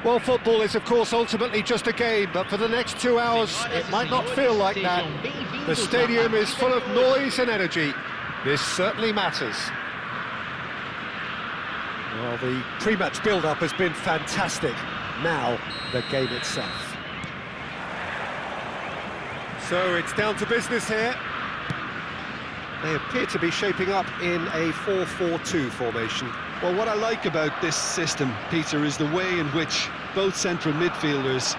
Well, football is, of course, ultimately just a game, but for the next 2 hours, it might not feel like that. The stadium is full of noise and energy. This certainly matters. Well, the pre-match build-up has been fantastic. Now, the game itself. So it's down to business here. They appear to be shaping up in a 4-4-2 formation. Well, what I like about this system, Peter, is the way in which both central midfielders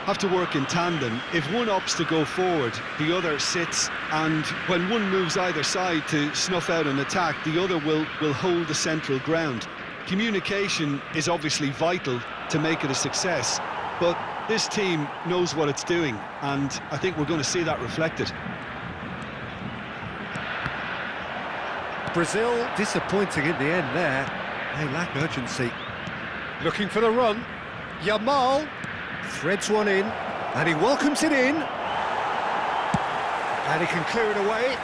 have to work in tandem. If one opts to go forward, the other sits, and when one moves either side to snuff out an attack, the other will hold the central ground. Communication is obviously vital to make it a success, but this team knows what it's doing, and I think we're going to see that reflected. Brazil disappointing in the end there. They lack urgency. Looking for the run. Yamal threads one in, and he welcomes it in. And he can clear it away.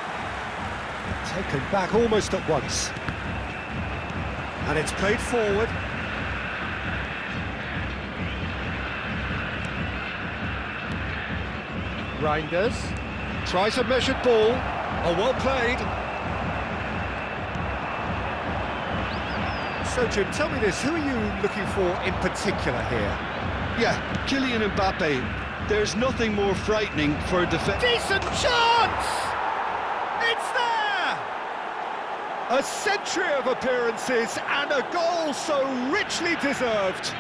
Taken back almost at once. And it's played forward. Reinders tries a measured ball. Oh, well played. So, Jim, tell me this, who are you looking for in particular here? Yeah, Kylian Mbappe. There's nothing more frightening for a defence. Decent chance! It's there! A century of appearances and a goal so richly deserved.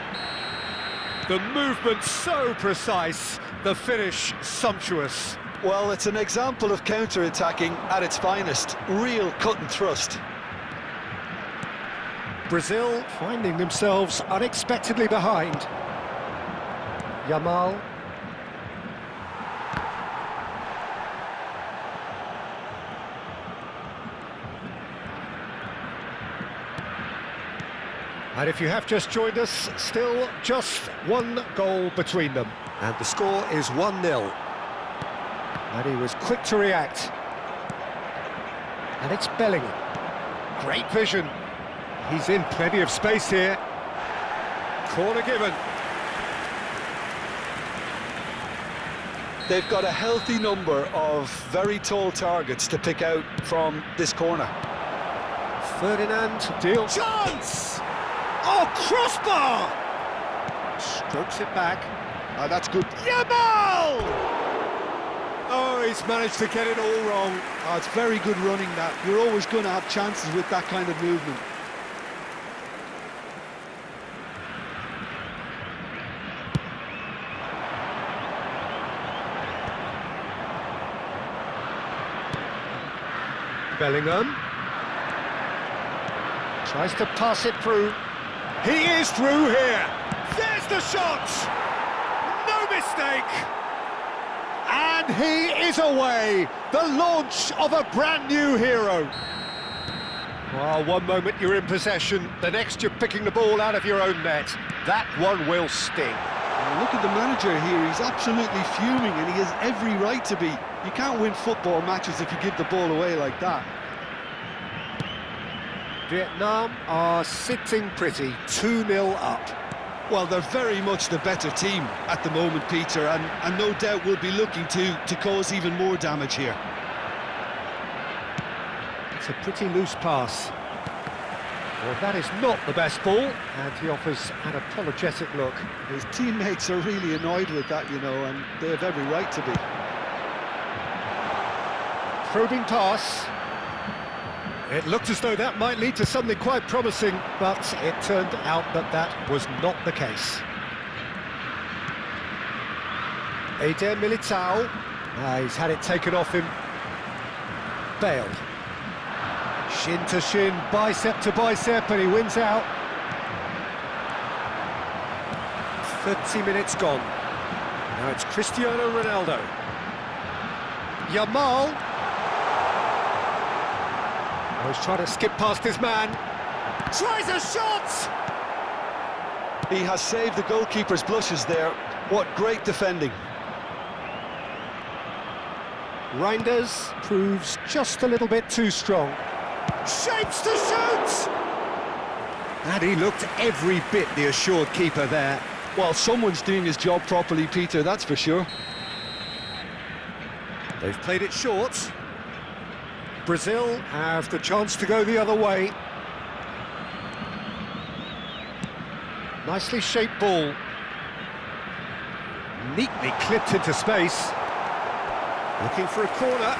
The movement so precise, the finish sumptuous. Well, it's an example of counter-attacking at its finest. Real cut and thrust. Brazil finding themselves unexpectedly behind. Yamal. And if you have just joined us, still just one goal between them. And the score is 1-0. And he was quick to react. And it's Bellingham. Great vision. He's in plenty of space here. Corner given. They've got a healthy number of very tall targets to pick out from this corner. Ferdinand deal. Chance! Oh, crossbar! Strokes it back. Oh, that's good. Yamal! Oh, he's managed to get it all wrong. Oh, it's very good running, that. You're always going to have chances with that kind of movement. Bellingham tries to pass it through. He is through here. There's the shot! No mistake! And he is away! The launch of a brand new hero. Well, one moment you're in possession, the next you're picking the ball out of your own net. That one will sting. Look at the manager here, he's absolutely fuming and he has every right to be. You can't win football matches if you give the ball away like that. Vietnam are sitting pretty, 2-0 up. Well, they're very much the better team at the moment, Peter, and no doubt will be looking to cause even more damage here. It's a pretty loose pass. Well, that is not the best ball, and he offers an apologetic look. His teammates are really annoyed with that, you know, and they have every right to be. Probing pass. It looked as though that might lead to something quite promising, but it turned out that that was not the case. Eder Militao. He's had it taken off him. Bale. Shin to shin, bicep to bicep, and he wins out. 30 minutes gone. Now it's Cristiano Ronaldo. Yamal. Oh, he's trying to skip past his man. Tries a shot! He has saved the goalkeeper's blushes there. What great defending. Reinders proves just a little bit too strong. Shapes to shoot! And he looked every bit the assured keeper there. Well, someone's doing his job properly, Peter, that's for sure. They've played it short. Brazil have the chance to go the other way. Nicely shaped ball. Neatly clipped into space. Looking for a corner.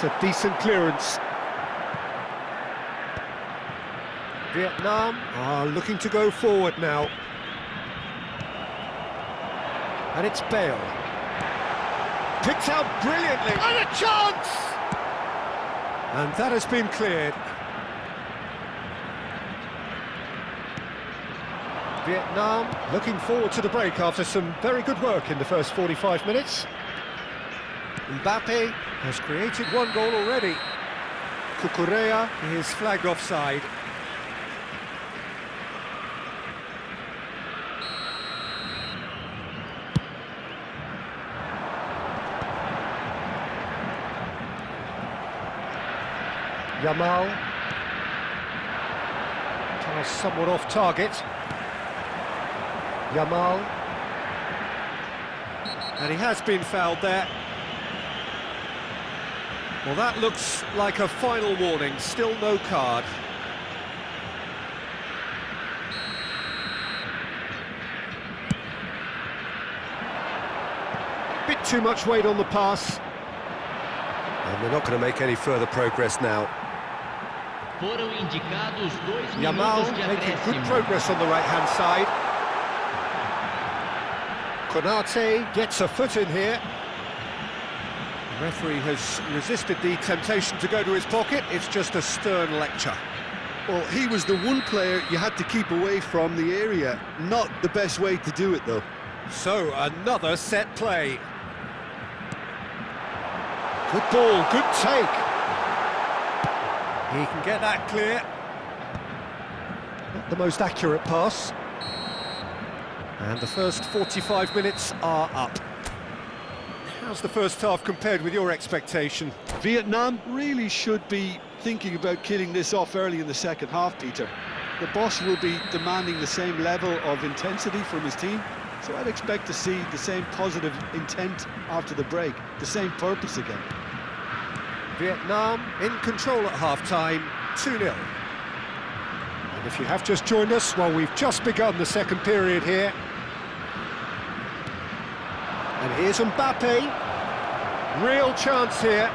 That's a decent clearance. Vietnam are looking to go forward now. And it's Bale. Picked out brilliantly. And a chance! And that has been cleared. Vietnam looking forward to the break after some very good work in the first 45 minutes. Mbappe has created one goal already. Cucurella is flagged offside. Yamal. Somewhat off target. Yamal. And he has been fouled there. Well, that looks like a final warning, still no card. Bit too much weight on the pass. And they're not going to make any further progress now. Yamal making good progress on the right-hand side. Konate gets a foot in here. The referee has resisted the temptation to go to his pocket. It's just a stern lecture. Well, he was the one player you had to keep away from the area. Not the best way to do it, though. So, another set play. Good ball, good take. He can get that clear. Not the most accurate pass. And the first 45 minutes are up. How's the first half compared with your expectation? Vietnam really should be thinking about killing this off early in the second half, Peter. The boss will be demanding the same level of intensity from his team, so I'd expect to see the same positive intent after the break, the same purpose again. Vietnam in control at half-time, 2-0. And if you have just joined us, well, we've just begun the second period here. And here's Mbappe. Real chance here.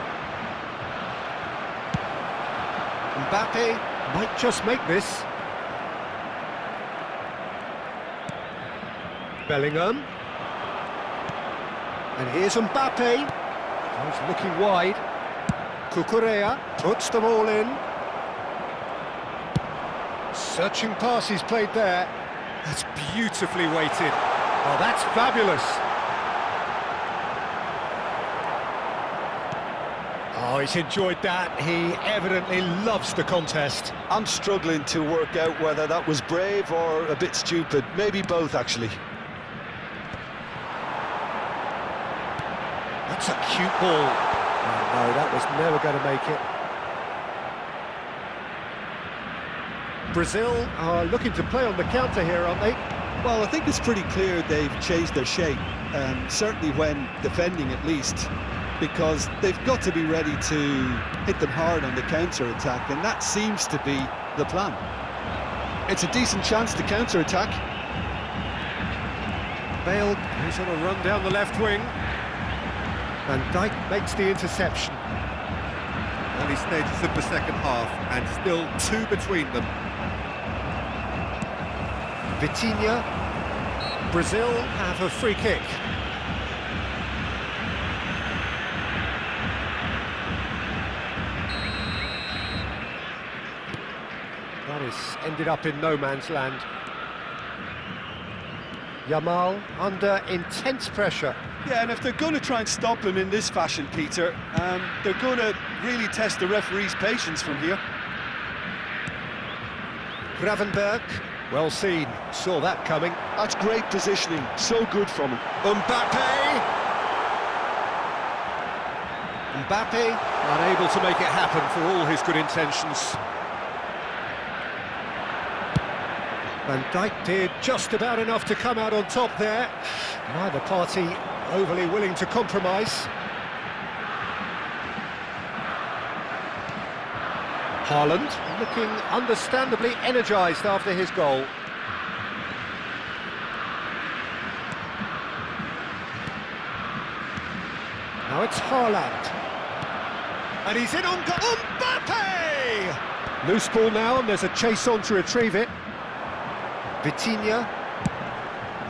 Mbappe might just make this. Bellingham. And here's Mbappe. He's looking wide. Cucurella puts them all in. Searching pass he's played there. That's beautifully weighted. Oh, that's fabulous. Oh, he's enjoyed that. He evidently loves the contest. I'm struggling to work out whether that was brave or a bit stupid. Maybe both, actually. That's a cute ball. Oh, no, that was never going to make it. Brazil are looking to play on the counter here, aren't they? Well, I think it's pretty clear they've changed their shape, certainly when defending at least, because they've got to be ready to hit them hard on the counter-attack, and that seems to be the plan. It's a decent chance to counter-attack. Bale is on a run down the left wing. Van Dijk makes the interception. Early stages of the second half, and still 2 between them. Vitinha. Brazil have a free kick. That has ended up in no man's land. Yamal under intense pressure. Yeah, and if they're going to try and stop him in this fashion, Peter, they're going to really test the referee's patience from here. Gravenberg, well seen, saw that coming. That's great positioning, so good from him. Mbappe! Mbappe unable to make it happen for all his good intentions. Van Dijk did just about enough to come out on top there. Neither party overly willing to compromise. Haaland looking understandably energised after his goal. Now it's Haaland. And he's in on Mbappe! Loose ball now, and there's a chase on to retrieve it. Vitinha,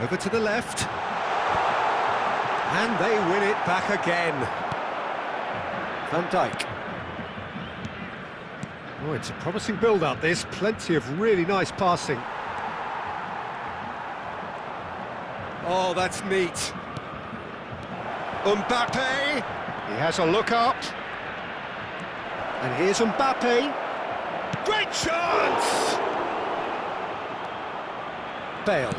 over to the left, and they win it back again. Van Dijk. Oh, it's a promising build-up, this. Plenty of really nice passing. Oh, that's neat. Mbappe, he has a look up. And here's Mbappe. Great chance! Bale.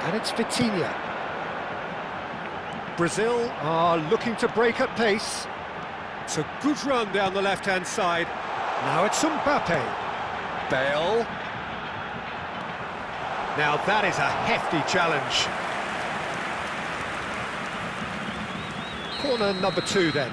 And it's Vitinha. Brazil are looking to break at pace. It's a good run down the left-hand side. Now it's Mbappe. Bale. Now that is a hefty challenge. Corner number 2 then.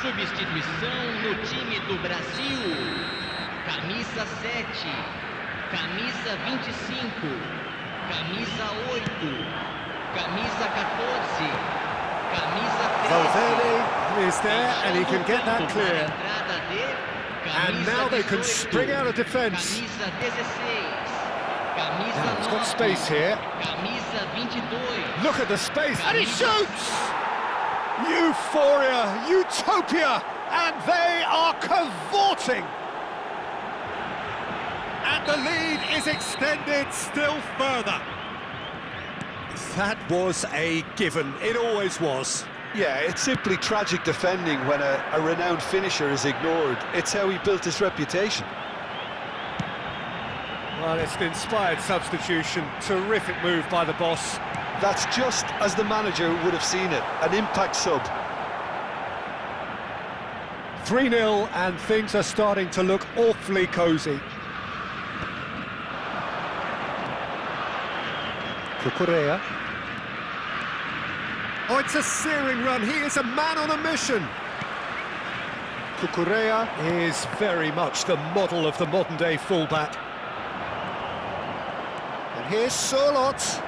Substituição no time do Brasil. Camisa 7, camisa 25, camisa 8, camisa 14, camisa 13. Valverde is there and he can get that clear. And now they can spring out of defence. Camisa 16. Camisa Now, he's got 9. space here. Camisa 22. Look at the space, and he shoots! Euphoria, utopia, and they are cavorting! And the lead is extended still further. That was a given, it always was. Yeah, it's simply tragic defending when a renowned finisher is ignored. It's how he built his reputation. Well, it's an inspired substitution, terrific move by the boss. That's just as the manager would have seen it, an impact sub. 3-0, and things are starting to look awfully cosy. Cucurella. Oh, it's a searing run. He is a man on a mission. Cucurella is very much the model of the modern-day fullback. And here's Sörloth.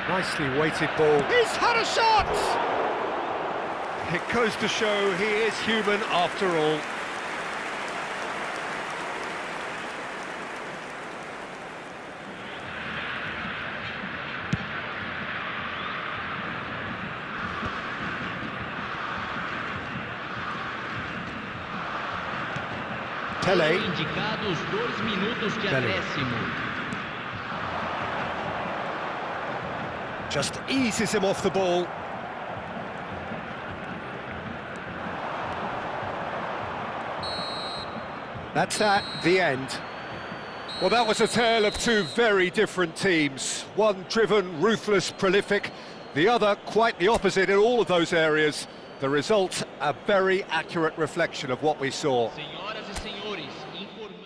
Nicely weighted ball. He's had a shot! It goes to show he is human after all. Pele. Indicados 2 minutos de acréscimo. Just eases him off the ball. That's the end. Well, that was a tale of two very different teams. One driven, ruthless, prolific. The other quite the opposite in all of those areas. The result, a very accurate reflection of what we saw. Senhoras e senhores, informando...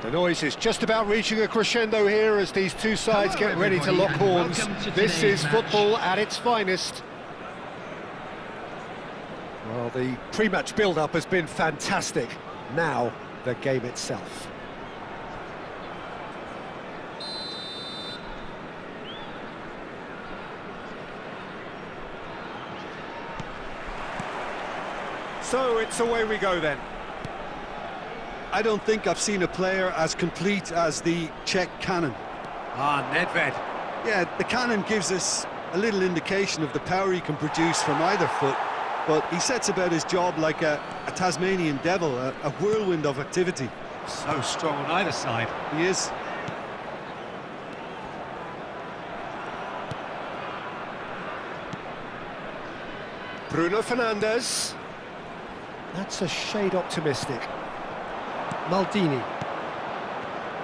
The noise is just about reaching a crescendo here as these two sides get ready to lock horns. This is football at its finest. Well, the pre-match build-up has been fantastic. Now, the game itself. So it's away we go then. I don't think I've seen a player as complete as the Czech cannon. Nedved. Yeah, the cannon gives us a little indication of the power he can produce from either foot, but he sets about his job like a Tasmanian devil, a whirlwind of activity. So strong on either side. He is. Bruno Fernandes. That's a shade optimistic. Maldini.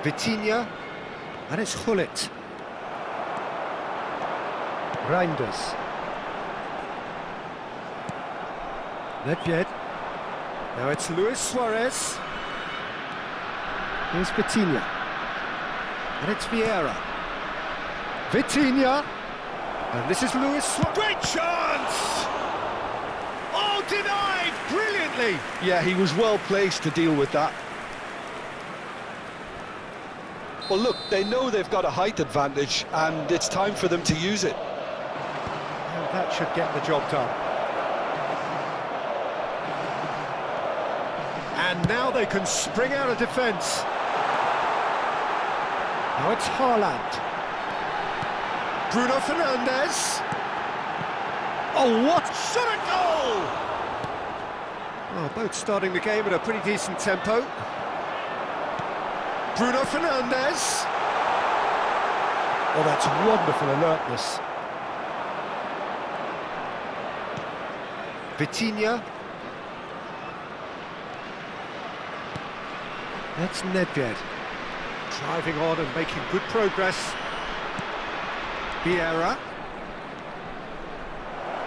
Vitinha. And it's Gullit. Reinders. Nedved. Now it's Luis Suarez. Here's Vitinha. And it's Vieira. Vitinha. And this is Luis Suarez. Great chance! Oh, denied brilliantly! Yeah, he was well placed to deal with that. Well, look, they know they've got a height advantage, and it's time for them to use it. Well, that should get the job done. And now they can spring out of defence. Now it's Haaland. Bruno Fernandes. Oh, what shot a goal! Oh, both starting the game at a pretty decent tempo. Bruno Fernandes. Oh, that's wonderful alertness. Vitinha. That's Nedved. Driving on and making good progress. Vieira.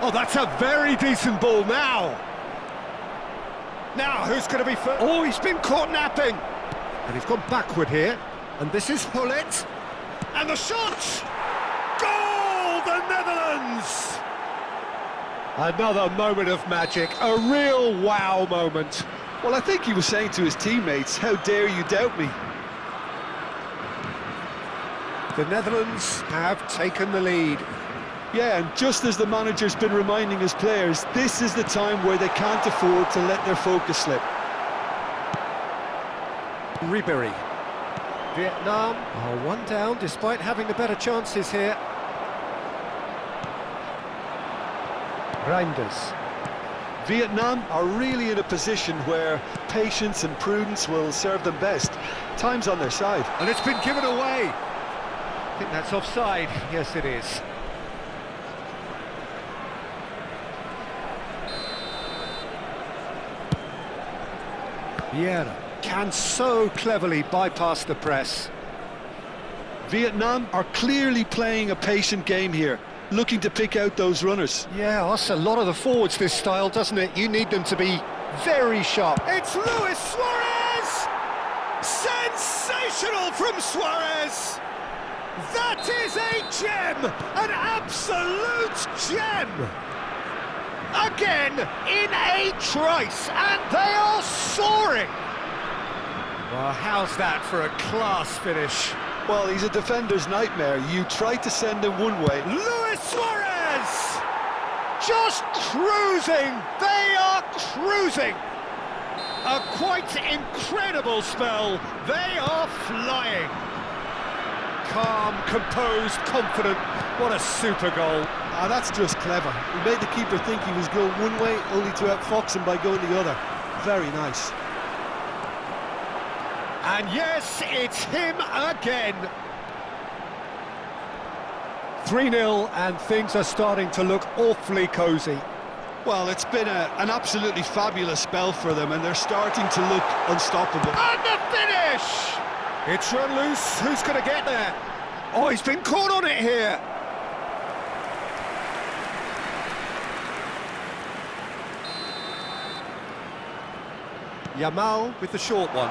Oh, that's a very decent ball now. Now, who's going to be first? Oh, he's been caught napping. And he's gone backward here. And this is Gullit. And the shot! Goal, the Netherlands! Another moment of magic, a real wow moment. Well, I think he was saying to his teammates, how dare you doubt me? The Netherlands have taken the lead. Yeah, and just as the manager's been reminding his players, this is the time where they can't afford to let their focus slip. Ribéry. Vietnam are one down despite having the better chances here. Reinders. Vietnam are really in a position where patience and prudence will serve them best. Time's on their side. And it's been given away. I think that's offside. Yes, it is. Vieira can so cleverly bypass the press. Vietnam are clearly playing a patient game here, looking to pick out those runners. Yeah, that's a lot of the forwards, this style, doesn't it? You need them to be very sharp. It's Luis Suarez! Sensational from Suarez! That is a gem! An absolute gem! Again, in a trice, and they are soaring! Well, how's that for a class finish? Well, he's a defender's nightmare. You try to send him one way. Luis Suarez! Just cruising! They are cruising! A quite incredible spell. They are flying. Calm, composed, confident. What a super goal. Ah, that's just clever. He made the keeper think he was going one way, only to outfox him by going the other. Very nice. And yes, it's him again. 3-0, and things are starting to look awfully cosy. Well, it's been an absolutely fabulous spell for them, and they're starting to look unstoppable. And the finish! It's run loose. Who's going to get there? Oh, he's been caught on it here. Yamal with the short one.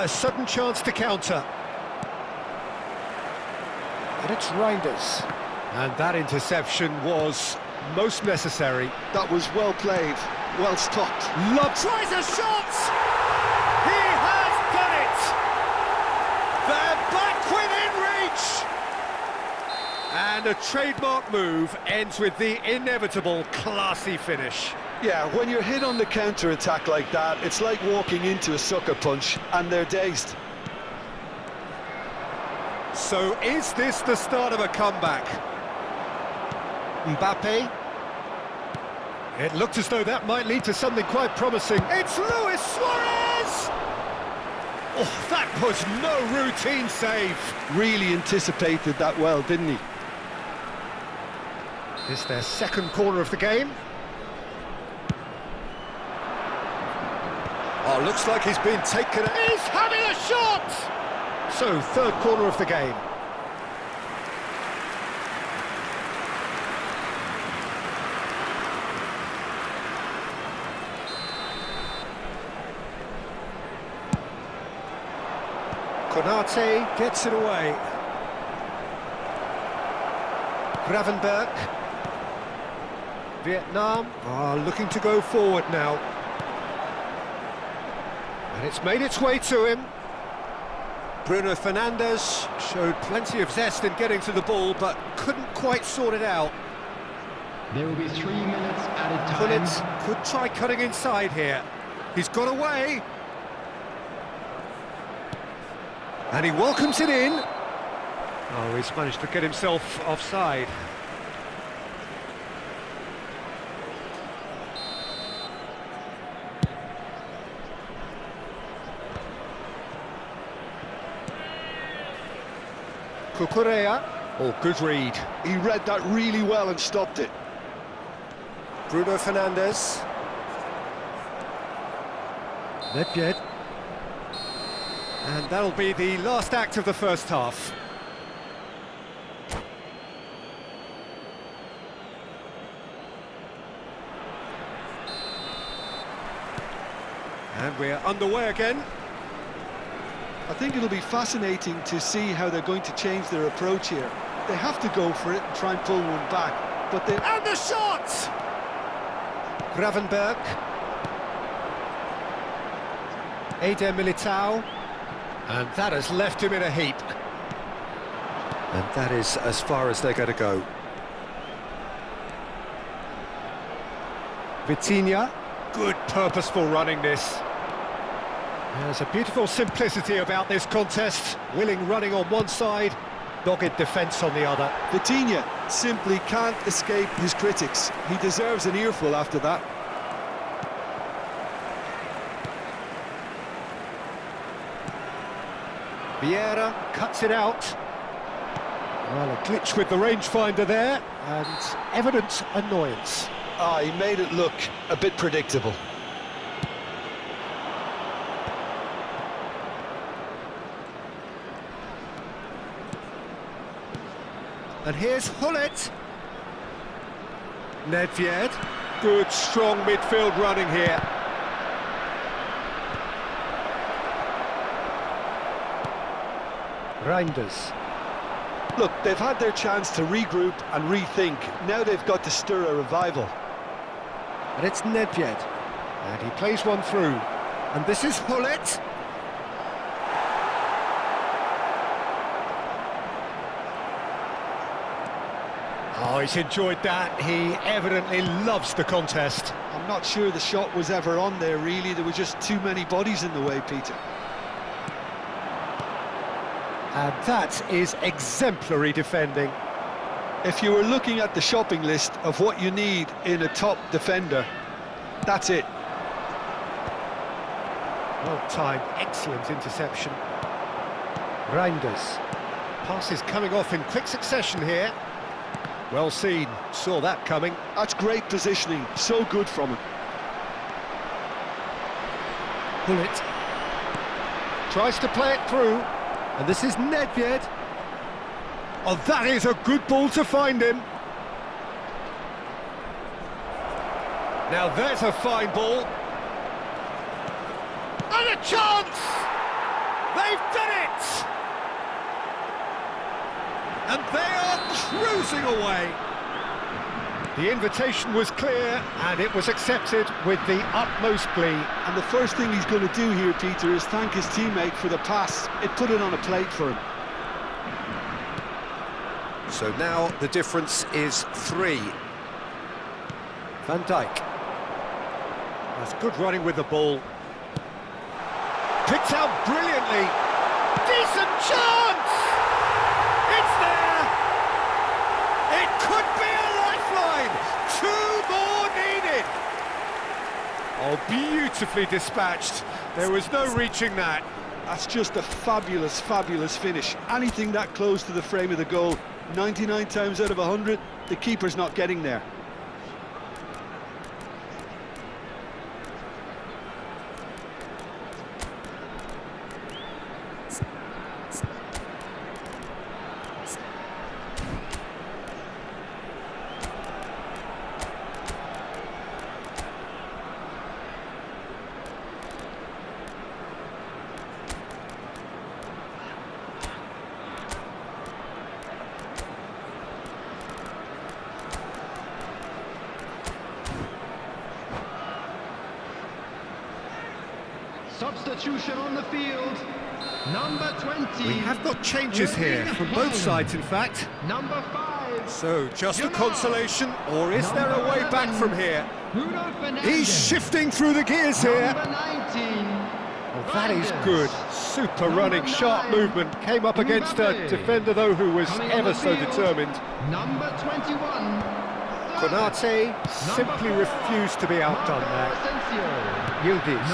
a sudden chance to counter. And it's Reinders. And that interception was most necessary. That was well played, well stopped. Tries a shot! He has done it! They're back within reach! And a trademark move ends with the inevitable classy finish. Yeah, when you're hit on the counter-attack like that, it's like walking into a sucker punch, and they're dazed. So is this the start of a comeback? Mbappe. It looked as though that might lead to something quite promising. It's Luis Suarez! Oh, that was no routine save. Really anticipated that well, didn't he? It's their second corner of the game. Oh, looks like he's been taken. He's having a shot! So, third corner of the game. Konate gets it away. Gravenberg. Vietnam are looking to go forward now. And it's made its way to him. Bruno Fernandes showed plenty of zest in getting to the ball, but couldn't quite sort it out. There will be 3 minutes at a time. Gullit could try cutting inside here. He's got away. And he welcomes it in. Oh, he's managed to get himself offside. Cucurella. Oh, good read. He read that really well and stopped it. Bruno Fernandes. Nedved. And that'll be the last act of the first half. And we're underway again. I think it'll be fascinating to see how they're going to change their approach here. They have to go for it and try and pull one back, but they... And the shot! Gravenberg. Eder Militao. And that has left him in a heap. And that is as far as they're going to go. Vitinha. Good purposeful running this. There's a beautiful simplicity about this contest. Willing running on one side, dogged defence on the other. Vitinha simply can't escape his critics. He deserves an earful after that. Vieira cuts it out. Well, a glitch with the rangefinder there, and evident annoyance. Ah, he made it look a bit predictable. And here's Gullit. Nedved. Good, strong midfield running here. Reinders. Look, they've had their chance to regroup and rethink. Now they've got to stir a revival. And it's Nedved. And he plays one through. And this is Gullit. Oh, he's enjoyed that. He evidently loves the contest. I'm not sure the shot was ever on there, really. There were just too many bodies in the way, Peter. And that is exemplary defending. If you were looking at the shopping list of what you need in a top defender, that's it. Well timed, excellent interception. Reinders. Pass is coming off in quick succession here. Well seen, saw that coming. That's great positioning, so good from him. Gullit. Tries to play it through, and this is Nedved. Oh, that is a good ball to find him. Now there's a fine ball. And a chance! They've done it! And they are cruising away. The invitation was clear, and it was accepted with the utmost glee. And the first thing he's going to do here, Peter, is thank his teammate for the pass. It put it on a plate for him. So now the difference is 3. Van Dijk. That's good running with the ball. Picked out brilliantly. Decent chance! It's there! It could be a lifeline! 2 more needed! Oh, beautifully dispatched. There was no reaching that. That's just a fabulous, fabulous finish. Anything that close to the frame of the goal, 99 times out of 100, the keeper's not getting there. Substitution on the field. Number 20. We have got changes here from both sides, in fact. Number 5. So, just a You're consolation, or is there a way back from here? Bruno Fernandes. He's shifting through the gears here. Number 19. Well, that is good. Super running, sharp movement. Came up against a defender, though, who was Coming on ever the so field. determined. Number 21. Konate simply refused to be outdone there. Yildiz.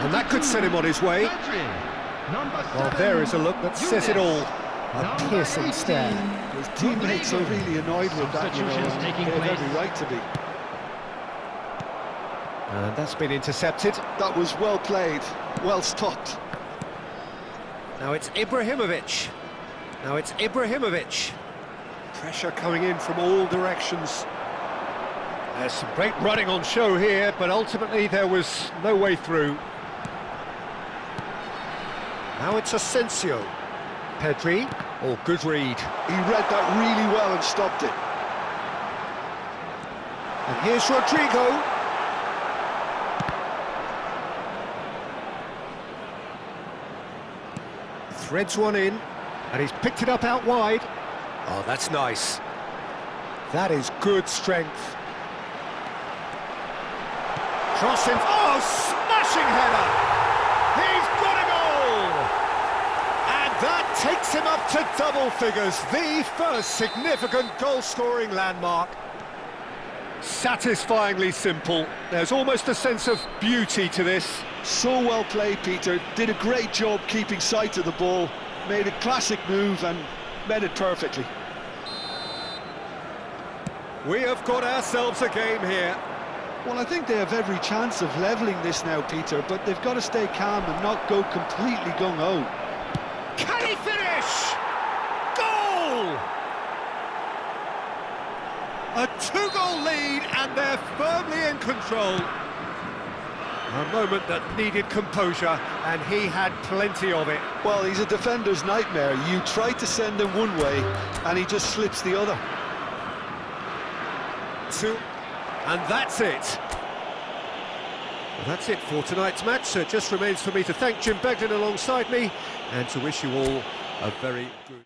And that could set him on his way. Well, there is a look that says it all. A piercing stare. His teammates are really annoyed with that, you know, Substitutions and taking they have place. every right to be. And that's been intercepted. That was well played, well stopped. Now it's Ibrahimovic. Pressure coming in from all directions. There's some great running on show here, but ultimately there was no way through. Now it's Asensio. Pedri. Oh, good read. He read that really well and stopped it. And here's Rodrigo. Threads one in, and he's picked it up out wide. Oh, that's nice. That is good strength. Crossing. Oh, smashing header! He's got a goal! And that takes him up to double figures, the first significant goal-scoring landmark. Satisfyingly simple. There's almost a sense of beauty to this. So well played, Peter. Did a great job keeping sight of the ball. Made a classic move and met it perfectly. We have got ourselves a game here. Well, I think they have every chance of levelling this now, Peter, but they've got to stay calm and not go completely gung-ho. Can he finish? Goal! A 2-goal lead, and they're firmly in control. A moment that needed composure, and he had plenty of it. Well, he's a defender's nightmare. You try to send him one way, and he just slips the other. And that's it. Well, that's it for tonight's match, so it just remains for me to thank Jim Begden alongside me, and to wish you all a very good...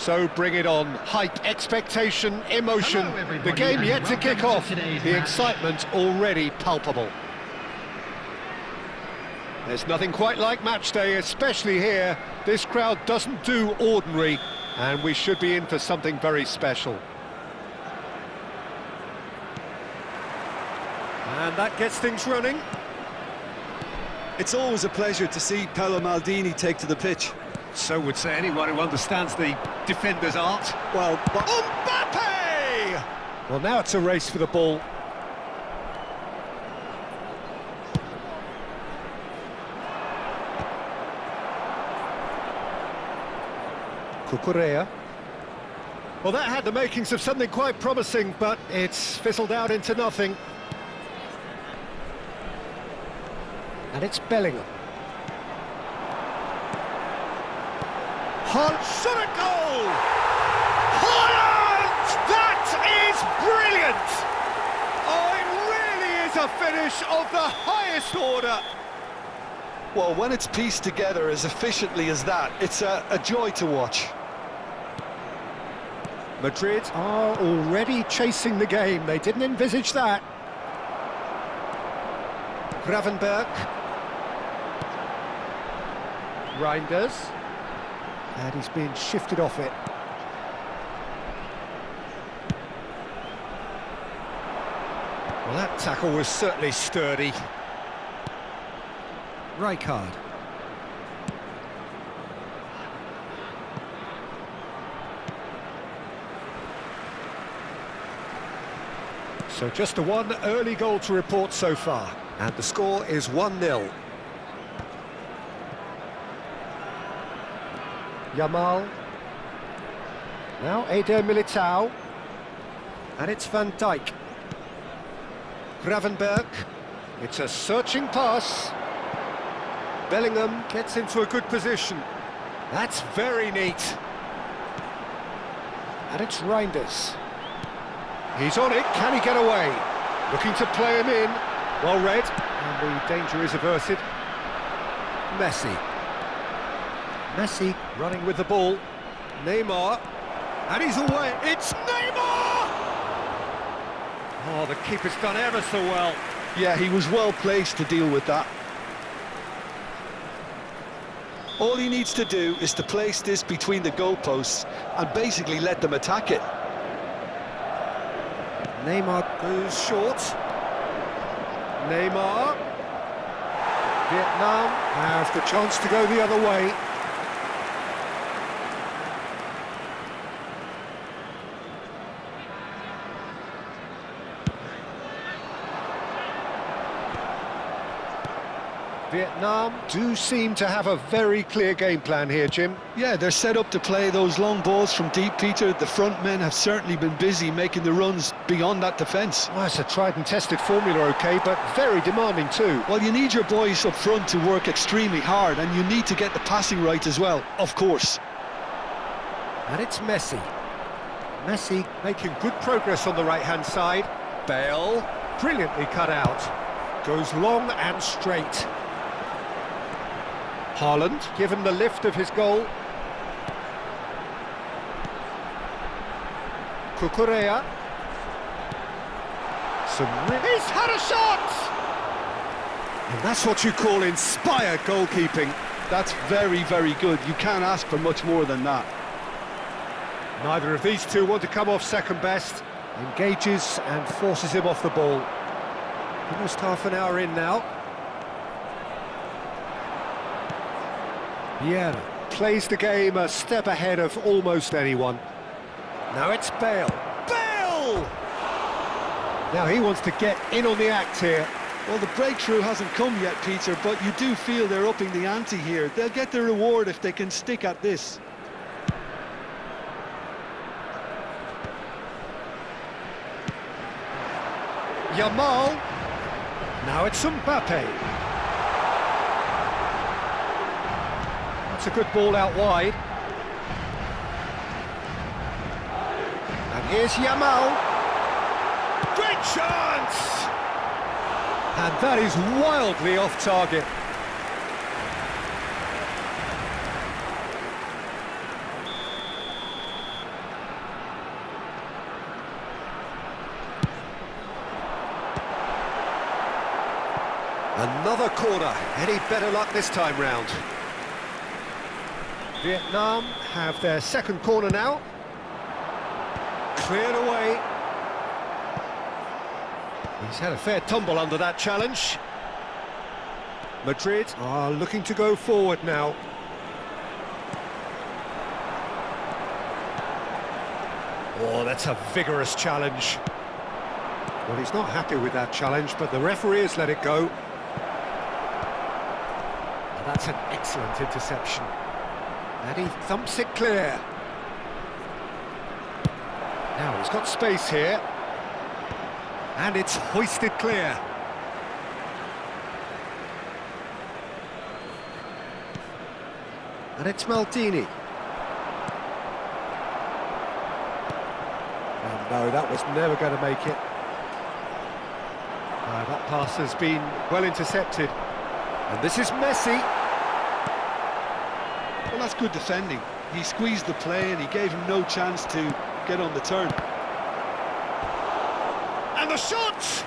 So bring it on. Hype, expectation, emotion. Hello, everybody, The game and yet to kick welcome off. to today's The match. excitement already palpable. There's nothing quite like match day, especially here. This crowd doesn't do ordinary, and we should be in for something very special. And that gets things running. It's always a pleasure to see Paolo Maldini take to the pitch. So would say anyone who understands the defender's art. Well, Mbappe! Well, now it's a race for the ball. Cucurella. Well, that had the makings of something quite promising, but it's fizzled out into nothing. And it's Bellingham. Hunt, shot a goal! Holland! That is brilliant! Oh, it really is a finish of the highest order. well, when it's pieced together as efficiently as that, it's a joy to watch. Madrid are already chasing the game. They didn't envisage that. Gravenberg. Reinders. And he's being shifted off it. Well, that tackle was certainly sturdy. Rijkaard. So just the one early goal to report so far. And the score is 1-0. Yamal. Now Eder Militao. And it's Van Dijk. Gravenberg. It's a searching pass. Bellingham gets into a good position. That's very neat. And it's Reinders. He's on it, can he get away? Looking to play him in. Well read, and the danger is averted. Messi. Messi running with the ball. Neymar. And he's away. It's Neymar! Oh, the keeper's done ever so well. Yeah, he was well placed to deal with that. All he needs to do is to place this between the goalposts and basically let them attack it. Neymar goes short. Neymar. Vietnam has the chance to go the other way. Vietnam do seem to have a very clear game plan here, Jim. Yeah, they're set up to play those long balls from deep, Peter. The front men have certainly been busy making the runs beyond that defence. Well, it's a tried and tested formula, OK, but very demanding too. Well, you need your boys up front to work extremely hard, and you need to get the passing right as well, of course. And it's Messi. Messi making good progress on the right-hand side. Bale, brilliantly cut out. Goes long and straight. Haaland, given the lift of his goal. Cucurella. He's had a shot! And that's what you call inspired goalkeeping. That's very, very good. You can't ask for much more than that. Neither of these two want to come off second best. Engages and forces him off the ball. Almost half an hour in now. Vieira plays the game a step ahead of almost anyone. Now it's Bale. Bale! Now he wants to get in on the act here. Well, the breakthrough hasn't come yet, Peter, but you do feel they're upping the ante here. They'll get the reward if they can stick at this. Yamal. Now it's Mbappe. That's a good ball out wide. And here's Yamal. Great chance! And that is wildly off target. Another corner. Any better luck this time round? Vietnam have their second corner now. Cleared away. He's had a fair tumble under that challenge. Madrid are looking to go forward now. Oh, that's a vigorous challenge. Well, he's not happy with that challenge, but the referee has let it go. And that's an excellent interception. And he thumps it clear. Now he's got space here. And it's hoisted clear. And it's Maldini. And no, that was never going to make it. That pass has been well intercepted. And this is Messi. Well, that's good defending. He squeezed the play and he gave him no chance to get on the turn. And the shot!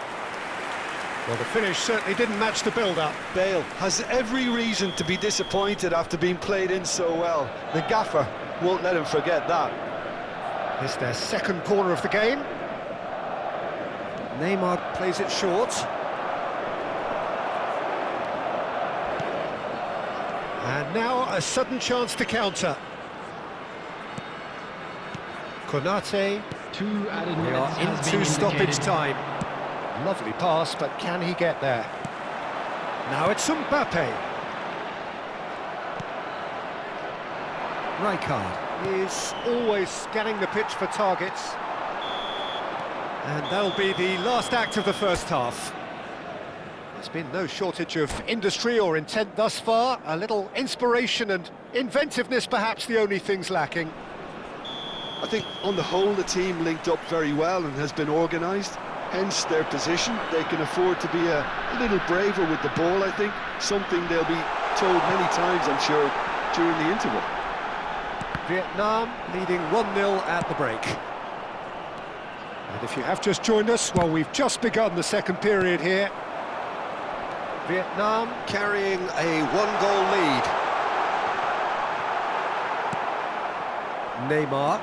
Well, the finish certainly didn't match the build-up. Bale has every reason to be disappointed after being played in so well. The gaffer won't let him forget that. It's their second corner of the game. Neymar plays it short. And now a sudden chance to counter. Konate. 2 added We minutes are has been into stoppage indicated. time. Lovely pass, but can he get there? Now it's Mbappe. Rijkaard is always scanning the pitch for targets. And that'll be the last act of the first half. There's been no shortage of industry or intent thus far. A little inspiration and inventiveness, perhaps the only things lacking. I think on the whole the team linked up very well and has been organised. Hence their position. They can afford to be a little braver with the ball, I think. Something they'll be told many times, I'm sure, during the interval. Vietnam leading 1-0 at the break. And if you have just joined us, well, we've just begun the second period here. Vietnam carrying a 1-goal lead. Neymar.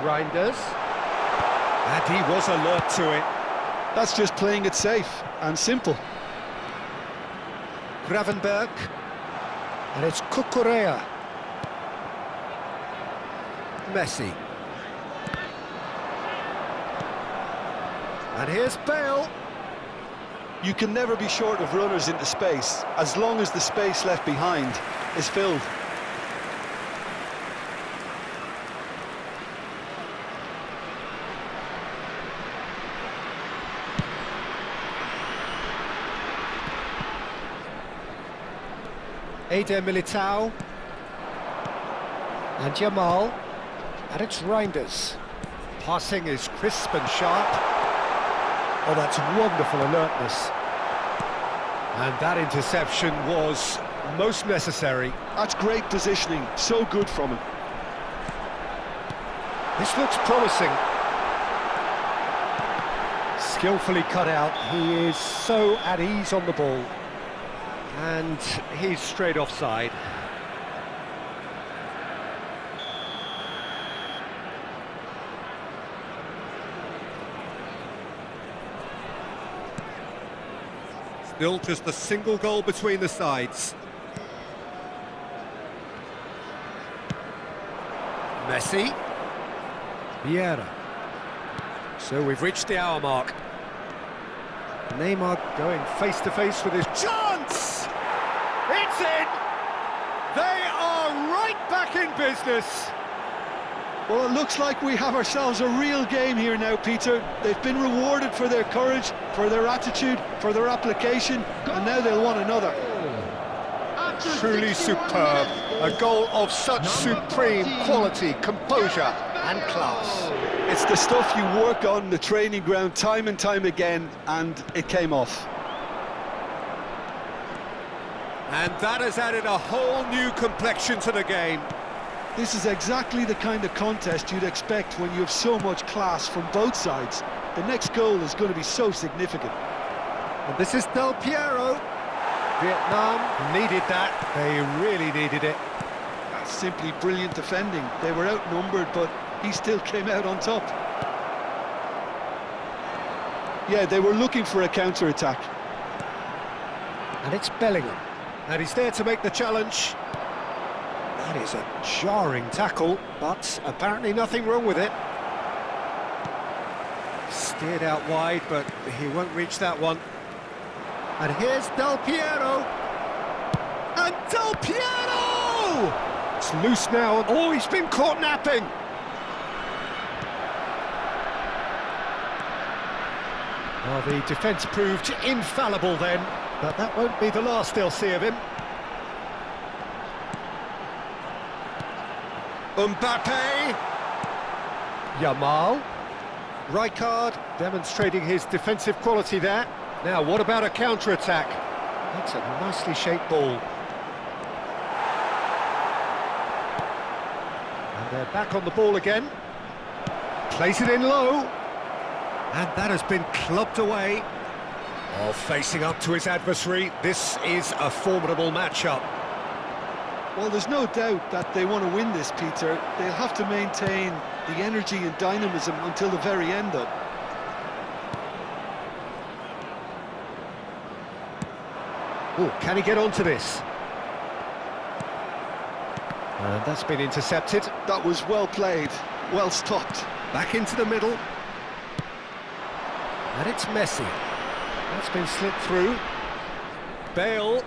Reinders. And he was alert to it. That's just playing it safe and simple. Gravenberg. And it's Cucurella. Messi. And here's Bale. You can never be short of runners into space, as long as the space left behind is filled. Eder Militao. And Jamal. And it's Reinders. Passing is crisp and sharp. Oh, that's wonderful alertness. And that interception was most necessary. That's great positioning, so good from him. This looks promising. Skillfully cut out. He is so at ease on the ball. And he's straight offside. Still just a single goal between the sides. Messi. Vieira. So we've reached the hour mark. Neymar going face-to-face with his chance! It's in! They are right back in business! Well, it looks like we have ourselves a real game here now, Peter. They've been rewarded for their courage, for their attitude, for their application, and now they'll want another. Truly superb. A goal of such supreme quality, composure and class. It's the stuff you work on the training ground time and time again, and it came off. And that has added a whole new complexion to the game. This is exactly the kind of contest you'd expect when you have so much class from both sides. The next goal is going to be so significant. And this is Del Piero. Vietnam needed that. They really needed it. That's simply brilliant defending. They were outnumbered, but he still came out on top. Yeah, they were looking for a counter-attack. And it's Bellingham. And he's there to make the challenge. That is a jarring tackle, but apparently nothing wrong with it. Steered out wide, but he won't reach that one. And here's Del Piero. And Del Piero! It's loose now. Oh, he's been caught napping. Well, the defence proved infallible then, but that won't be the last they'll see of him. Mbappe. Yamal. Rijkaard demonstrating his defensive quality there. Now, what about a counter-attack? That's a nicely shaped ball. And they're back on the ball again. Plays it in low. And that has been clubbed away. Oh, facing up to his adversary, this is a formidable matchup. Well, there's no doubt that they want to win this, Peter. They'll have to maintain the energy and dynamism until the very end, though. Oh, can he get onto this? And that's been intercepted. That was well played, well stopped. Back into the middle. And it's Messi. That's been slipped through. Bale.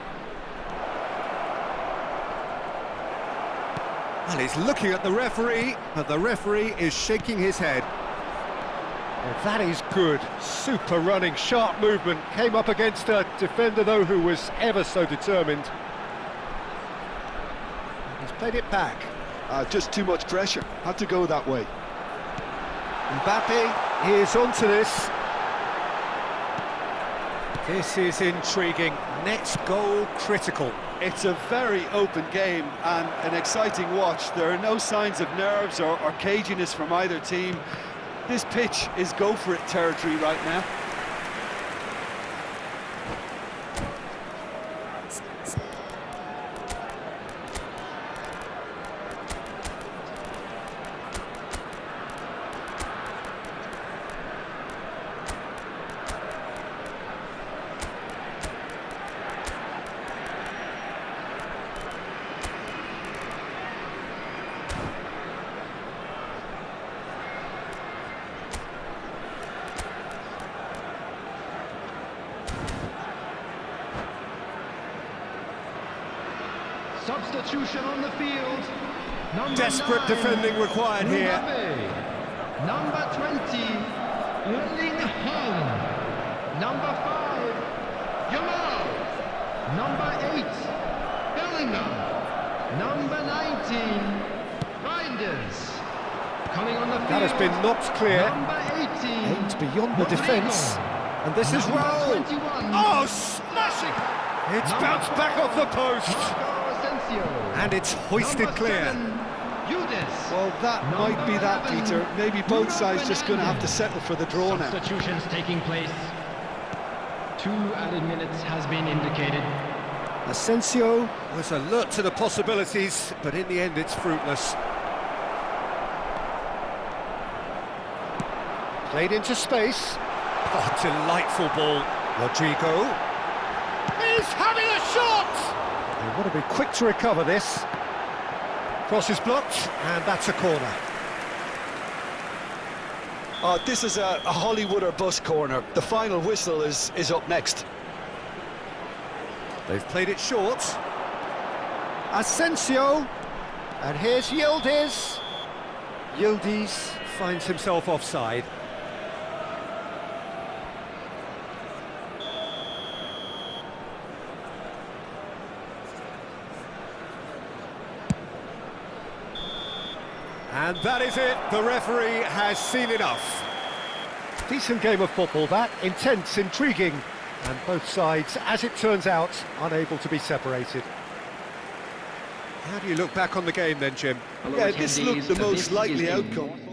Well, he's looking at the referee, but the referee is shaking his head. Well, that is good. Super running, sharp movement. Came up against a defender, though, who was ever so determined. He's played it back. Just too much pressure. Had to go that way. Mbappe is onto this. This is intriguing. Next goal critical. It's a very open game and an exciting watch. There are no signs of nerves or caginess from either team. This pitch is go-for-it territory right now. Substitution on the field. Desperate defending required here. Number 20, Erling Haaland. Number 5, Yamal. Number 8, Bellingham. Number 19, Reinders. Coming on the field. That has been knocked clear. Number 18, Aimed beyond the defence. And this is Number well. 21. Oh, smashing! It's bounced back off the post. And it's hoisted clear. Well, that might be that, Peter. Maybe both sides just going to have to settle for the draw now. Substitutions taking place. 2 added minutes has been indicated. Asensio was alert to the possibilities, but in the end it's fruitless. Played into space. Oh, delightful ball. Rodrigo is having a shot! They want to be quick to recover this. Cross is blocked, and that's a corner. This is a Hollywood or bust corner. The final whistle is up next. They've played it short. Asensio. And here's Yildiz. Yildiz finds himself offside. And that is it, the referee has seen enough. Decent game of football that, intense, intriguing, and both sides, as it turns out, unable to be separated. How do you look back on the game then, Jim? Yeah, this looked the most likely outcome.